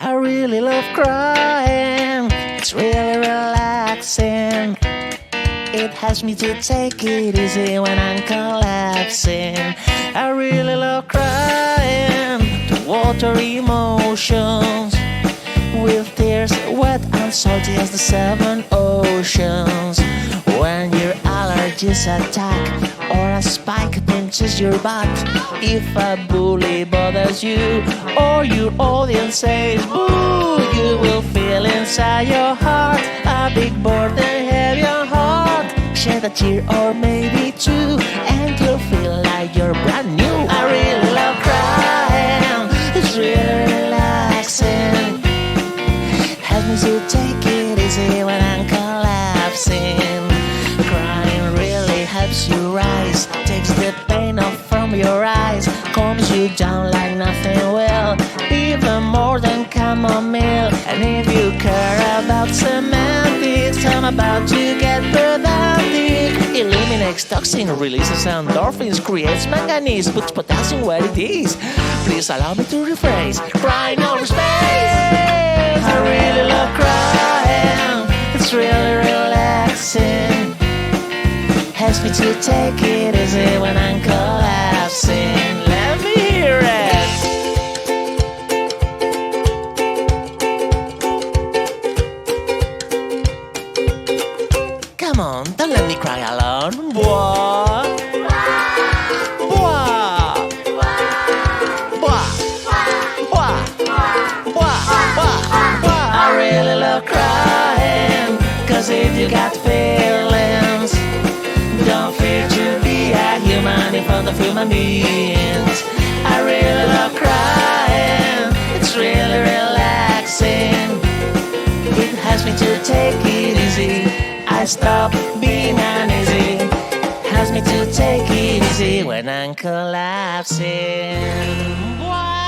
I really love crying, it's really relaxing. It helps me to take it easy when I'm collapsing. I really love crying to water emotions with tears wet and salty as the seven oceans. When your allergies attack or a spike pinches your butt, if a bully bothers you or your audience says boo, you will feel inside your heart a big burden heavy your heart. Shed a tear or maybe two and you'll feel like you're brand new. I really love crying, it's really relaxing. Helps me to take it easy when I'm collapsing. Crying really helps you rise, takes the pain off from your eyes, calms you down like nothing will, even more than chamomile. And if you care about semantics, I'm about to get pedantic. Eliminates toxin, releases endorphins, creates manganese, puts potassium where it is. Please allow me to rephrase, crying over space. I really love crying, it's really relaxing. Helps me to take it easy when I'm collapsing. Let me hear it. Come on, don't let me cry alone. Boah. Boah. Boah. Boah. I really love crying, 'cause if you got feelings, don't fear to be a human in front of human beings. I really love crying, it's really relaxing. It helps me to take it easy. I stop being uneasy. Helps me to take it easy when I'm collapsing. What?